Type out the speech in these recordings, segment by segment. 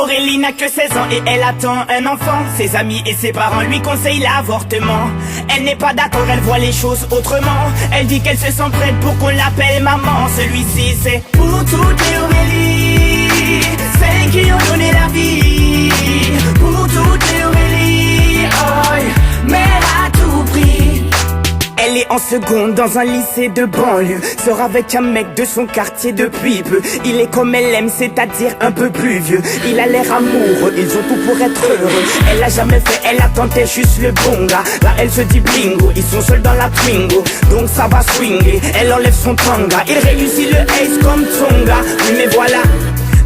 Aurélie n'a que 16 ans et elle attend un enfant. Ses amis et ses parents lui conseillent l'avortement. Elle n'est pas d'accord, elle voit les choses autrement. Elle dit qu'elle se sent prête pour qu'on l'appelle maman. Celui-ci c'est pour toutes les Aurélie, celles qui ont donné la vie. Pour toutes les Aurélie, oh, mère à tout prix. Elle est en seconde dans un lycée de banlieue. Sort avec un mec de son quartier depuis peu. Il est comme elle aime, c'est-à-dire un peu plus vieux. Il a l'air amoureux, ils ont tout pour être heureux. Elle a jamais fait, elle a tenté juste le bon gars. Là elle se dit bingo, ils sont seuls dans la Twingo. Donc ça va swinger, elle enlève son tanga. Il réussit le ace comme Tonga. Oui mais voilà,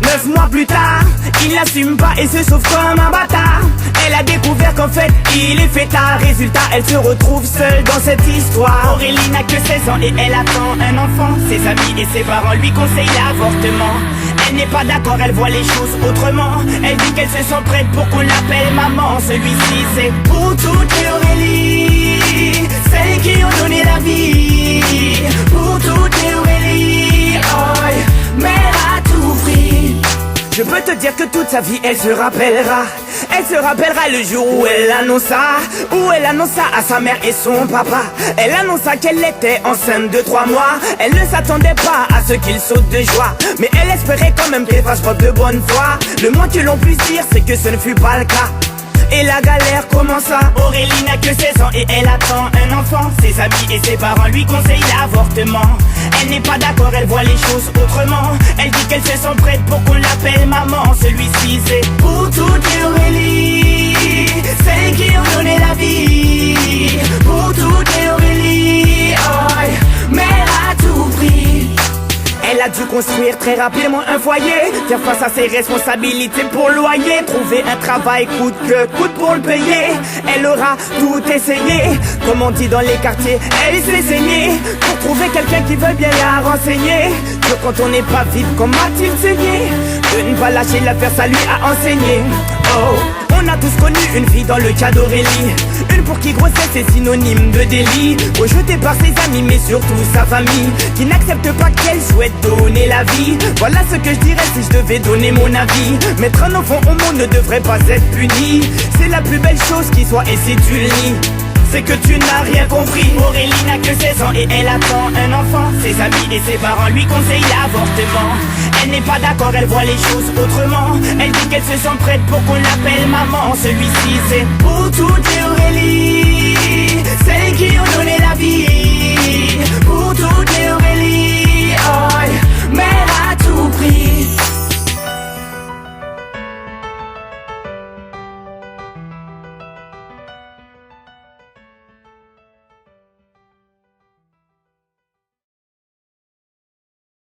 9 mois plus tard, il n'assume pas et se sauve comme un bâtard. Elle a découvert qu'en fait, il est fêtard. Résultat, elle se retrouve seule dans cette histoire. Aurélie n'a que 16 ans et elle attend un enfant. Ses amis et ses parents lui conseillent l'avortement. Elle n'est pas d'accord, elle voit les choses autrement. Elle dit qu'elle se sent prête pour qu'on l'appelle maman. Celui-ci c'est pour toutes les Aurélie, celles qui ont donné la vie. Pour toutes les Aurélie, oh, mère à tout prix. Je peux te dire que toute sa vie elle se rappellera. Elle se rappellera le jour où elle annonça à sa mère et son papa. Elle annonça qu'elle était enceinte de 3 mois. Elle ne s'attendait pas à ce qu'il saute de joie, mais elle espérait quand même qu'elle fasse preuve de bonne foi. Le moins que l'on puisse dire c'est que ce ne fut pas le cas. Et la galère commença. Aurélie n'a que 16 ans et elle attend un enfant. Ses amis et ses parents lui conseillent l'avortement. Elle n'est pas d'accord, elle voit les choses autrement. Elle dit qu'elle se sent prête pour qu'on l'appelle maman. Celui-ci c'est pour toutes les Aurélie, celles qui ont donné la vie. Pour toutes les Aurélie, oh, mère à tout prix. Elle a dû construire très rapidement un foyer, faire face à ses responsabilités pour le loyer, trouver un travail coûte que coûte pour le payer. Elle aura tout essayé, comme on dit dans les quartiers, elle s'est saignée pour trouver quelqu'un qui veut bien la renseigner. Que quand on n'est pas vite, comment a-t-il saigné? De ne pas lâcher l'affaire, ça lui a enseigné. Oh, on a tous connu une fille dans le cas d'Aurélie, une pour qui grossesse est synonyme de délit, rejetée par ses amis mais surtout sa famille, qui n'accepte pas qu'elle souhaite donner la vie. Voilà ce que je dirais si je devais donner mon avis. Mettre un enfant au monde ne devrait pas être puni. C'est la plus belle chose qui soit et si tu le nies, c'est que tu n'as rien compris. Aurélie n'a que 16 ans et elle attend un enfant. Ses amis et ses parents lui conseillent l'avortement. Elle n'est pas d'accord, elle voit les choses autrement. Elle dit qu'elle se sent prête pour qu'on l'appelle maman. Celui-ci c'est pour toutes les Aurélie,